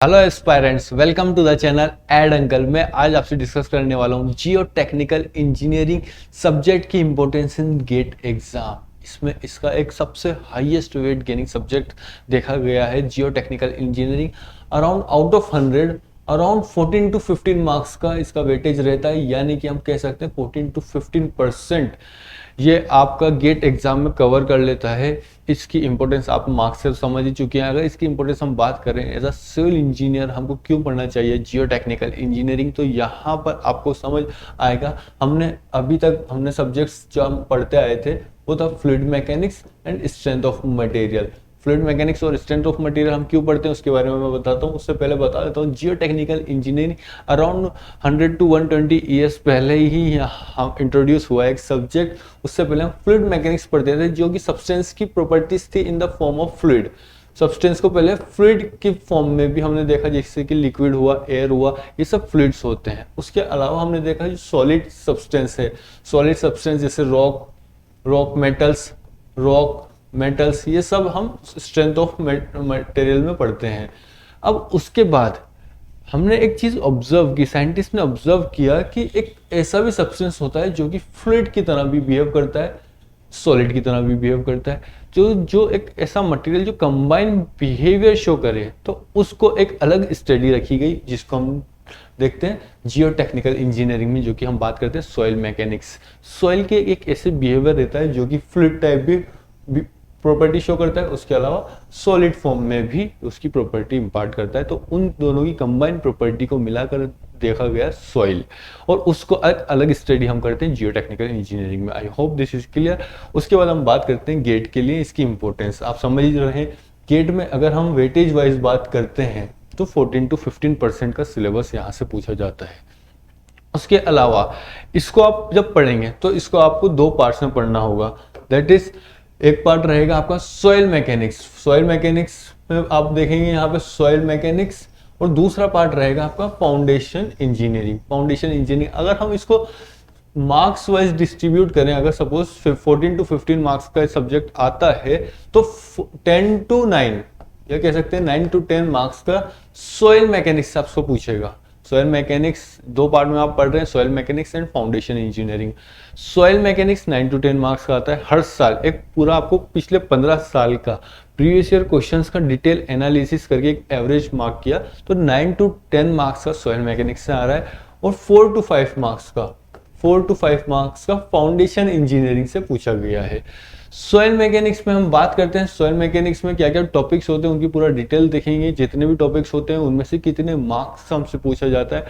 Hello aspirants, welcome to the channel Ed Uncle. मैं आज आपसे डिस्कस करने वाला हूँ जियो टेक्निकल इंजीनियरिंग सब्जेक्ट की इंपॉर्टेंस इन गेट एग्जाम। इसमें इसका एक सबसे हाईएस्ट वेट गेनिंग सब्जेक्ट देखा गया है geotechnical engineering. Around out of 100 around 14 to 15 marks का इसका वेटेज रहता है, यानी कि हम कह सकते हैं 14 टू 15% ये आपका गेट एग्जाम में कवर कर लेता है। इसकी इंपॉर्टेंस आप मार्क्स से समझ ही चुके हैं। अगर इसकी इंपॉर्टेंस हम बात करें एज अ सिविल इंजीनियर हमको क्यों पढ़ना चाहिए जियो टेक्निकल इंजीनियरिंग, तो यहाँ पर आपको समझ आएगा। अभी तक हमने सब्जेक्ट्स जो हम पढ़ते आए थे वो था fluid mechanics and strength of material. Fluid mechanics और स्ट्रेंथ ऑफ मटेरियल हम क्यों पढ़ते हैं उसके बारे में मैं बताता हूँ। उससे पहले बता देता हूँ geotechnical engineering around 100 to 120 years पहले ही यहाँ इंट्रोड्यूस हुआ एक सब्जेक्ट। उससे पहले हम फ्लूइड मैकेनिक्स पढ़ते थे जो कि सब्सटेंस की प्रॉपर्टीज थी in the form of fluid. Substance को पहले फ्लूइड की फॉर्म में भी हमने देखा, जैसे कि लिक्विड हुआ, एयर हुआ, ये सब फ्लूइड्स होते हैं। उसके अलावा हमने देखा जो सॉलिड सब्सटेंस है, सॉलिड सब्सटेंस जैसे रॉक मेटल्स, ये सब हम स्ट्रेंथ ऑफ मटेरियल में पढ़ते हैं। अब उसके बाद हमने एक चीज ऑब्जर्व की, साइंटिस्ट ने ऑब्जर्व किया कि एक ऐसा भी सब्सटेंस होता है जो कि फ्लूइड की तरह भी बिहेव करता है, सॉलिड की तरह भी बिहेव करता है। जो एक ऐसा मटेरियल जो कंबाइन बिहेवियर शो करे, तो उसको एक अलग स्टडी रखी गई जिसको हम देखते हैं जियो टेक्निकल इंजीनियरिंग में, जो कि हम बात करते हैं सॉइल मैकेनिक्स। सॉइल के एक ऐसे बिहेवियर रहता है जो कि फ्लूइड टाइप भी प्रॉपर्टी शो करता है, उसके अलावा सॉलिड फॉर्म में भी उसकी प्रॉपर्टी इंपार्ट करता है। तो उन दोनों की कंबाइंड प्रॉपर्टी को मिलाकर देखा गया सॉइल, और उसको अलग स्टडी हम करते हैं जियो टेक्निकल इंजीनियरिंग में। I hope this is clear. उसके बाद हम बात करते हैं गेट के लिए इसकी इंपॉर्टेंस। आप समझ रहे हैं गेट में अगर हम वेटेज वाइज बात करते हैं तो 14 टू 15% का सिलेबस यहाँ से पूछा जाता है। उसके अलावा इसको आप जब पढ़ेंगे तो इसको आपको दो पार्ट्स में पढ़ना होगा। दैट इज, एक पार्ट रहेगा आपका सॉइल मैकेनिक्स। सॉइल मैकेनिक्स में आप देखेंगे यहाँ पे सॉइल मैकेनिक्स, और दूसरा पार्ट रहेगा आपका फाउंडेशन इंजीनियरिंग। फाउंडेशन इंजीनियरिंग अगर हम इसको मार्क्स वाइज डिस्ट्रीब्यूट करें, अगर सपोज 14 टू 15 मार्क्स का सब्जेक्ट आता है तो 10 टू 9 या कह सकते हैं 9 टू 10 मार्क्स का सॉइल मैकेनिक्स आपको पूछेगा। सॉइल मैकेनिक्स दो पार्ट में आप पढ़ रहे हैं, soil mechanics and foundation engineering. Soil mechanics 9 to 10 marks का आता है हर साल। एक पूरा आपको पिछले 15 साल का प्रीवियस ईयर क्वेश्चंस का डिटेल एनालिसिस करके एक एवरेज मार्क किया तो 9 टू 10 मार्क्स का सॉइल मैकेनिक्स से आ रहा है, और 4 टू 5 मार्क्स का फाउंडेशन इंजीनियरिंग से पूछा गया है। सॉइल मैकेनिक्स में हम बात करते हैं सॉइल मैकेनिक्स में क्या क्या टॉपिक्स होते हैं उनकी पूरा डिटेल देखेंगे। जितने भी टॉपिक्स होते हैं उनमें से कितने मार्क्स हमसे पूछा जाता है,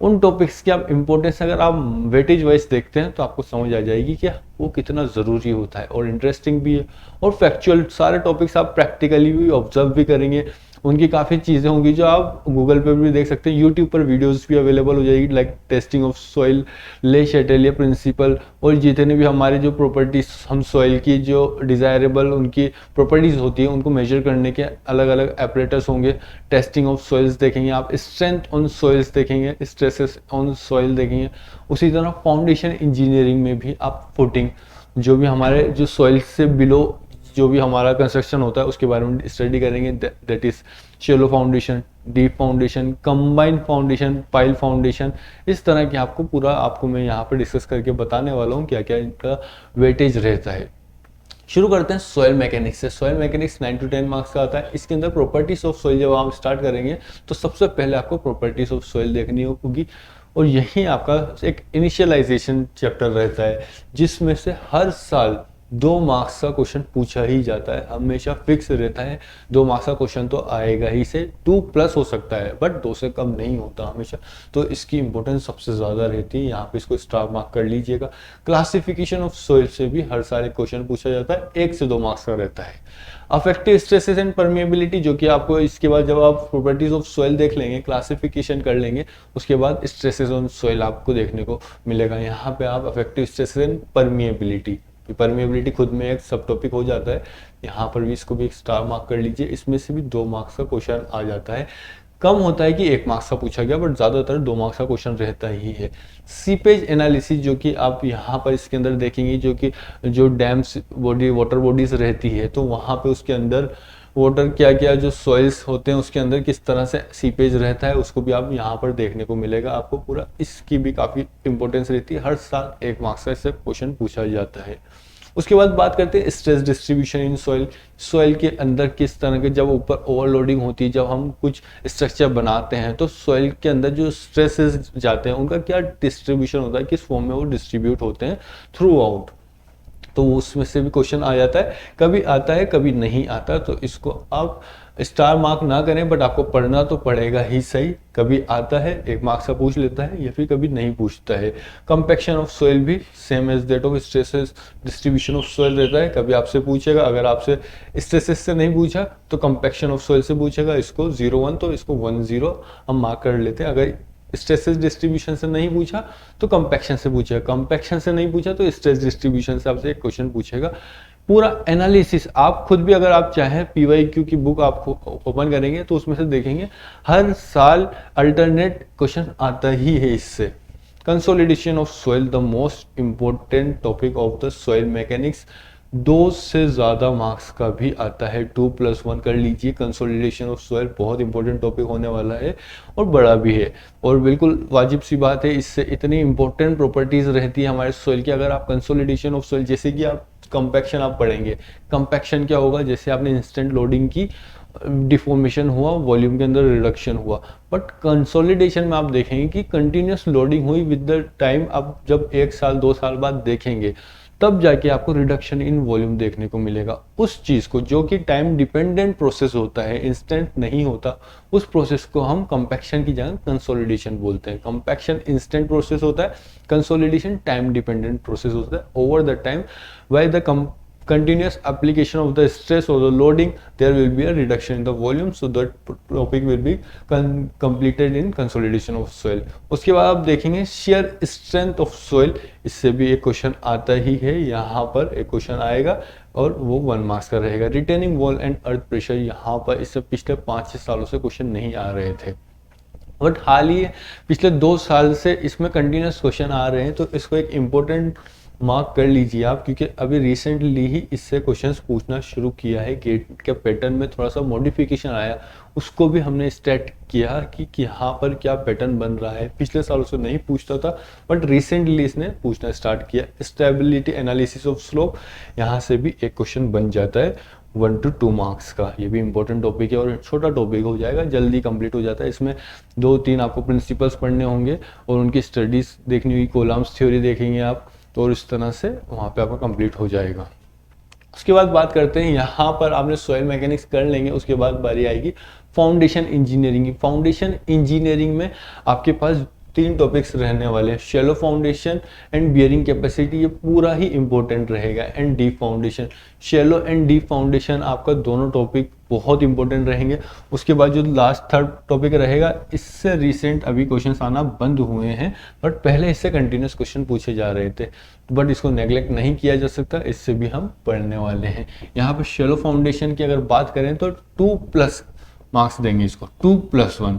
उन टॉपिक्स की आप इंपॉर्टेंस अगर आप वेटेज वाइज देखते हैं तो आपको समझ आ जाएगी कि वो कितना ज़रूरी होता है और इंटरेस्टिंग भी है। और फैक्चुअल सारे टॉपिक्स आप प्रैक्टिकली भी ऑब्जर्व भी करेंगे, उनकी काफ़ी चीज़ें होंगी जो आप गूगल पे भी देख सकते हैं, यूट्यूब पर वीडियोस भी अवेलेबल हो जाएगी, लाइक टेस्टिंग ऑफ सॉइल, ले शैटेलियर प्रिंसिपल, और जितने भी हमारे जो प्रॉपर्टीज हम सॉइल की जो डिज़ायरेबल उनकी प्रॉपर्टीज़ होती है उनको मेजर करने के अलग अलग एपरेटस होंगे। टेस्टिंग ऑफ सॉइल्स देखेंगे आप, स्ट्रेंथ ऑन सॉइल्स देखेंगे, स्ट्रेसेस ऑन सॉइल देखेंगे। उसी तरह फाउंडेशन इंजीनियरिंग में भी आप फुटिंग, जो भी हमारे जो सॉइल से बिलो जो भी हमारा कंस्ट्रक्शन होता है उसके बारे में स्टडी करेंगे। That is shallow foundation, deep foundation, combined foundation, pile foundation. इस तरह की आपको मैं यहाँ पर डिस्कस करके बताने वाला हूँ क्या क्या इनका वेटेज रहता है। शुरू करते हैं सॉइल मैकेनिक्स से। सॉइल मैकेनिक्स 9 टू 10 मार्क्स का आता है। इसके अंदर प्रॉपर्टीज ऑफ सॉइल जब आप स्टार्ट करेंगे तो सबसे पहले आपको प्रॉपर्टीज ऑफ सॉइल देखनी होगी, और यही आपका एक इनिशियलाइजेशन चैप्टर रहता है जिसमें से हर साल 2 मार्क्स का क्वेश्चन पूछा ही जाता है, हमेशा फिक्स रहता है। 2 मार्क्स का क्वेश्चन तो आएगा ही, से 2+ हो सकता है बट 2 से कम नहीं होता हमेशा। तो इसकी इंपॉर्टेंस सबसे ज़्यादा रहती है, यहाँ पे इसको स्टार मार्क कर लीजिएगा। क्लासिफिकेशन ऑफ सॉइल से भी हर साल एक क्वेश्चन पूछा जाता है, 1 से 2 मार्क्स का रहता है। अफेक्टिव स्ट्रेसेस एंड परमिएबिलिटी, जो कि आपको इसके बाद जब आप प्रॉपर्टीज ऑफ सॉइल देख लेंगे, क्लासिफिकेशन कर लेंगे, उसके बाद स्ट्रेसेस ऑन सॉइल आपको देखने को मिलेगा। यहाँ पे आप अफेक्टिव स्ट्रेसेस एंड परमिएबिलिटी खुद में एक सब टॉपिक हो जाता है, यहाँ पर भी इसको भी एक स्टार मार्क कर लीजिए। इसमें से भी 2 मार्क्स का क्वेश्चन आ जाता है। कम होता है कि 1 मार्क्स का पूछा गया, बट ज़्यादातर 2 मार्क्स का क्वेश्चन रहता ही है। सीपेज एनालिसिस, जो कि आप यहाँ पर इसके अंदर देखेंगे, जो कि जो डैम्स बॉडी वाटर बॉडीज रहती है तो वहाँ पे उसके अंदर वाटर क्या क्या जो सॉइल्स होते हैं उसके अंदर किस तरह से सीपेज रहता है, उसको भी आप यहाँ पर देखने को मिलेगा आपको पूरा। इसकी भी काफ़ी इंपॉर्टेंस रहती है, हर साल 1 मार्क्स का इससे क्वेश्चन पूछा जाता है। उसके बाद बात करते हैं stress distribution in soil. Soil के अंदर किस तरह के, जब ऊपर ओवरलोडिंग होती है, जब हम कुछ स्ट्रक्चर बनाते हैं तो सॉइल के अंदर जो स्ट्रेसेस जाते हैं उनका क्या डिस्ट्रीब्यूशन होता है, किस फॉर्म में वो डिस्ट्रीब्यूट होते हैं थ्रू आउट। तो उसमें से भी क्वेश्चन आ जाता है, कभी आता है कभी नहीं आता। तो इसको आप स्टार मार्क ना करें, बट आपको पढ़ना तो पड़ेगा ही सही। कभी आता है 1 मार्क्स का पूछ लेता है, या फिर कभी नहीं पूछता है। कंपैक्शन ऑफ सोइल भी same as that of stresses distribution of soil रहता है, कभी आपसे पूछेगा। अगर आपसे स्ट्रेसेस से नहीं पूछा तो कंपैक्शन ऑफ सोइल से पूछेगा। इसको 0-1 तो इसको 1-0 हम मार्क कर लेते हैं। अगर स्ट्रेसेस डिस्ट्रीब्यूशन से नहीं पूछा तो कंपैक्शन से पूछेगा, कंपैक्शन से नहीं पूछा तो स्ट्रेस डिस्ट्रीब्यूशन से आपसे एक क्वेश्चन पूछेगा। पूरा एनालिसिस आप खुद भी, अगर आप चाहें PYQ की बुक आप ओपन करेंगे तो उसमें से देखेंगे हर साल अल्टरनेट क्वेश्चन आता ही है इससे। Consolidation of soil the most important topic of the soil mechanics, 2 से ज़्यादा मार्क्स का भी आता है, 2+1 कर लीजिए। कंसोलिडेशन ऑफ सॉइल बहुत इंपॉर्टेंट टॉपिक होने वाला है और बड़ा भी है, और बिल्कुल वाजिब सी बात है। इससे इतनी इंपॉर्टेंट प्रॉपर्टीज रहती है हमारे सॉइल की। अगर आप कंसोलिडेशन ऑफ सॉइल, जैसे कि आप कंपैक्शन आप पढ़ेंगे, कंपैक्शन क्या होगा, जैसे आपने इंस्टेंट लोडिंग की, डिफॉर्मेशन हुआ, वॉल्यूम के अंदर रिडक्शन हुआ। बट कंसोलिडेशन में आप देखेंगे कि कंटिन्यूस लोडिंग हुई विद द टाइम। आप जब 1 साल 2 साल बाद देखेंगे तब जाके आपको रिडक्शन इन वॉल्यूम देखने को मिलेगा। उस चीज़ को जो कि टाइम डिपेंडेंट प्रोसेस होता है, इंस्टेंट नहीं होता, उस प्रोसेस को हम कंपैक्शन की जगह कंसोलिडेशन बोलते हैं। कंपैक्शन इंस्टेंट प्रोसेस होता है, कंसोलिडेशन टाइम डिपेंडेंट प्रोसेस होता है। Over the time by the continuous application of the stress or the loading, there will be a reduction in the volume, so that topic will be completed in consolidation of soil. उसके बाद आप देखेंगे shear strength of soil, इससे भी एक question आता ही है, यहाँ पर एक क्वेश्चन आएगा और वो 1 मार्क्स का रहेगा। Retaining wall and earth pressure, यहाँ पर इससे पिछले 5-6 सालों से क्वेश्चन नहीं आ रहे थे, बट हाल ही पिछले 2 साल से इसमें कंटिन्यूस क्वेश्चन आ रहे हैं। तो इसको एक इम्पोर्टेंट मार्क कर लीजिए आप, क्योंकि अभी रिसेंटली ही इससे क्वेश्चंस पूछना शुरू किया है। गेट के पैटर्न में थोड़ा सा मॉडिफिकेशन आया, उसको भी हमने स्टार्ट किया कि यहाँ पर क्या पैटर्न बन रहा है। पिछले सालों से नहीं पूछता था, बट रिसेंटली इसने पूछना स्टार्ट किया। स्टेबिलिटी एनालिसिस ऑफ स्लोप, यहाँ से भी एक क्वेश्चन बन जाता है 1 to 2 मार्क्स का। ये भी इंपॉर्टेंट टॉपिक है और छोटा टॉपिक हो जाएगा, जल्दी कंप्लीट हो जाता है। इसमें 2-3 आपको प्रिंसिपल्स पढ़ने होंगे और उनकी स्टडीज देखनी होगी, कोलम्स थ्योरी देखेंगे आप, तो और इस तरह से वहाँ पे आपका कंप्लीट हो जाएगा। उसके बाद बात करते हैं, यहाँ पर आपने सॉइल मैकेनिक्स कर लेंगे, उसके बाद बारी आएगी फाउंडेशन इंजीनियरिंग की। फाउंडेशन इंजीनियरिंग में आपके पास 3 टॉपिक्स रहने वाले हैं, shallow foundation and bearing capacity, ये पूरा ही इंपॉर्टेंट रहेगा, and deep foundation. Shallow and deep foundation आपका दोनों टॉपिक बहुत इंपॉर्टेंट रहेंगे। उसके बाद जो लास्ट 3rd टॉपिक रहेगा, इससे रिसेंट अभी क्वेश्चंस आना बंद हुए हैं, बट पहले इससे कंटिन्यूस क्वेश्चन पूछे जा रहे थे, बट इसको नेग्लेक्ट नहीं किया जा सकता, इससे भी हम पढ़ने वाले हैं। यहाँ पर शैलो फाउंडेशन की अगर बात करें तो 2+ मार्क्स देंगे इसको, 2+1।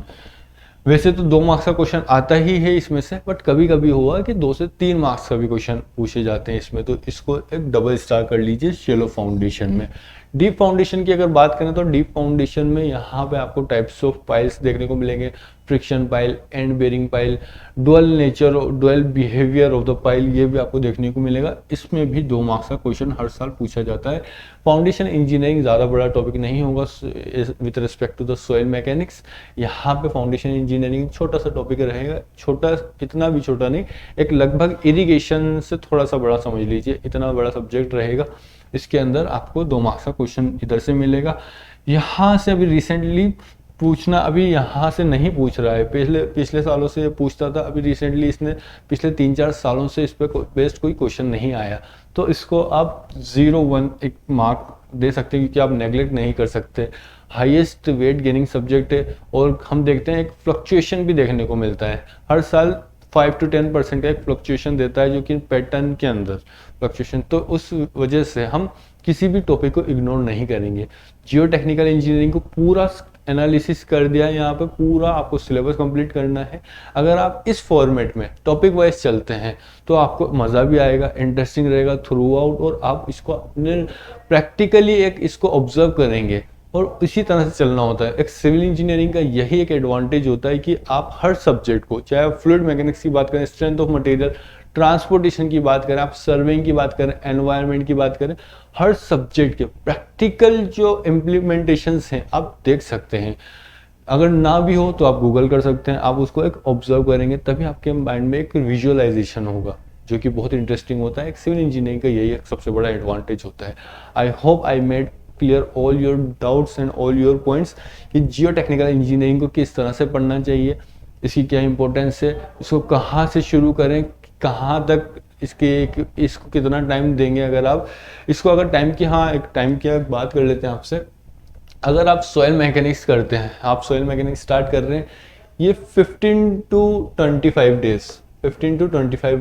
वैसे तो 2 मार्क्स का क्वेश्चन आता ही है इसमें से, बट कभी कभी हुआ कि 2 से 3 मार्क्स का भी क्वेश्चन पूछे जाते हैं इसमें, तो इसको एक डबल स्टार कर लीजिए शैलो फाउंडेशन में। डीप फाउंडेशन की अगर बात करें तो डीप फाउंडेशन में यहाँ पे आपको टाइप्स ऑफ पाइल्स देखने को मिलेंगे, friction pile, and bearing pile, dual nature, dual behaviour of the pile, ये भी आपको देखने को मिलेगा। इसमें भी 2 मार्क्स का क्वेश्चन हर साल पूछा जाता है। फाउंडेशन इंजीनियरिंग ज़्यादा बड़ा टॉपिक नहीं होगा with respect to the soil mechanics. यहाँ पे फाउंडेशन इंजीनियरिंग छोटा सा टॉपिक रहेगा, छोटा, इतना भी छोटा नहीं, एक लगभग इरिगेशन से थोड़ा सा बड़ा समझ लीजिए, इतना बड़ा सब्जेक्ट रहेगा। इसके अंदर आपको 2 मार्क्स का क्वेश्चन इधर से मिलेगा। यहाँ से अभी रिसेंटली पूछना, अभी यहाँ से नहीं पूछ रहा है, पिछले सालों से पूछता था, अभी रिसेंटली इसने पिछले 3-4 सालों से इस पर बेस्ड कोई क्वेश्चन नहीं आया, तो इसको आप 0-1 एक मार्क दे सकते हैं, क्योंकि आप नेग्लेक्ट नहीं कर सकते। हाईएस्ट वेट गेनिंग सब्जेक्ट है, और हम देखते हैं एक फ्लक्चुएशन भी देखने को मिलता है हर साल, 5 to 10% का एक फ्लक्चुएशन देता है, जो कि पैटर्न के अंदर फ्लक्चुएशन, तो उस वजह से हम किसी भी टॉपिक को इग्नोर नहीं करेंगे। जियो टेक्निकल इंजीनियरिंग को पूरा एनालिसिस कर दिया, यहाँ पे पूरा आपको सिलेबस कंप्लीट करना है। अगर आप इस फॉर्मेट में टॉपिक वाइज चलते हैं तो आपको मज़ा भी आएगा, इंटरेस्टिंग रहेगा थ्रू आउट, और आप इसको अपने प्रैक्टिकली एक इसको ऑब्जर्व करेंगे और इसी तरह से चलना होता है। एक सिविल इंजीनियरिंग का यही एक एडवांटेज होता है कि आप हर सब्जेक्ट को, चाहे आप फ्लूइड मैकेनिक्स की बात करें, स्ट्रेंथ ऑफ मटेरियल, ट्रांसपोर्टेशन की बात करें, आप सर्वेइंग की बात करें, एनवायरनमेंट की बात करें, हर सब्जेक्ट के प्रैक्टिकल जो इम्प्लीमेंटेशंस हैं आप देख सकते हैं। अगर ना भी हो तो आप गूगल कर सकते हैं, आप उसको एक ऑब्जर्व करेंगे, तभी आपके माइंड में एक विजुअलाइजेशन होगा, जो कि बहुत इंटरेस्टिंग होता है। एक सिविल इंजीनियरिंग का यही एक सबसे बड़ा एडवांटेज होता है। I hope I made clear all your doubts and all your points कि जियो टेक्निकल इंजीनियरिंग को किस तरह से पढ़ना चाहिए, इसकी क्या इंपॉर्टेंस है, इसको कहाँ से शुरू करें, कहाँ तक इसको कितना टाइम देंगे। अगर आप इसको अगर टाइम की, हाँ एक टाइम की बात कर लेते हैं आपसे। अगर आप सॉइल मैकेनिक्स करते हैं, आप सॉइल मैकेनिक्स स्टार्ट कर रहे हैं, ये 15 to 25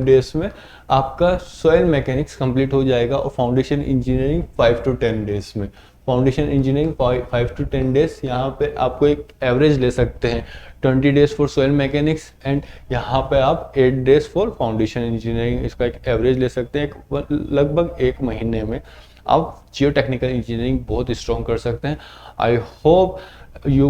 डेज में आपका सॉइल मैकेनिक्स कंप्लीट हो जाएगा, और फाउंडेशन इंजीनियरिंग 5 to 10 डेज में। फाउंडेशन इंजीनियरिंग 5 to 10 डेज, यहाँ पे आपको एक एवरेज ले सकते हैं 20 days for soil mechanics, and यहाँ पे आप 8 डेज फॉर फाउंडेशन इंजीनियरिंग, इसका एक एवरेज ले सकते हैं। लगभग 1 महीने में आप जियो टेक्निकल इंजीनियरिंग बहुत स्ट्रॉन्ग कर सकते हैं। I hope you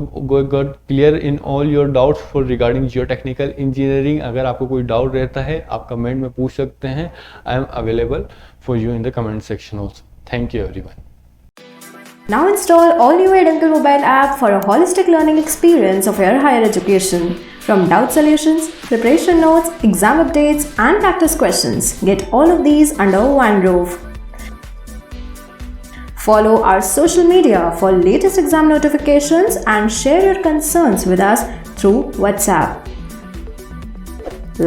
got clear in all your doubts for regarding geotechnical engineering। अगर आपको कोई डाउट रहता है आप कमेंट में पूछ सकते हैं। I am available for you in the comment section also. Thank you everyone. Now install all new Eduncle mobile app for a holistic learning experience of your higher education. From doubt solutions, preparation notes, exam updates, and practice questions, get all of these under one roof. Follow our social media for latest exam notifications and share your concerns with us through WhatsApp.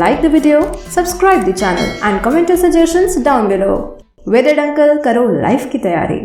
Like the video, subscribe the channel and comment your suggestions down below. With Eduncle, karo life की तैयारी।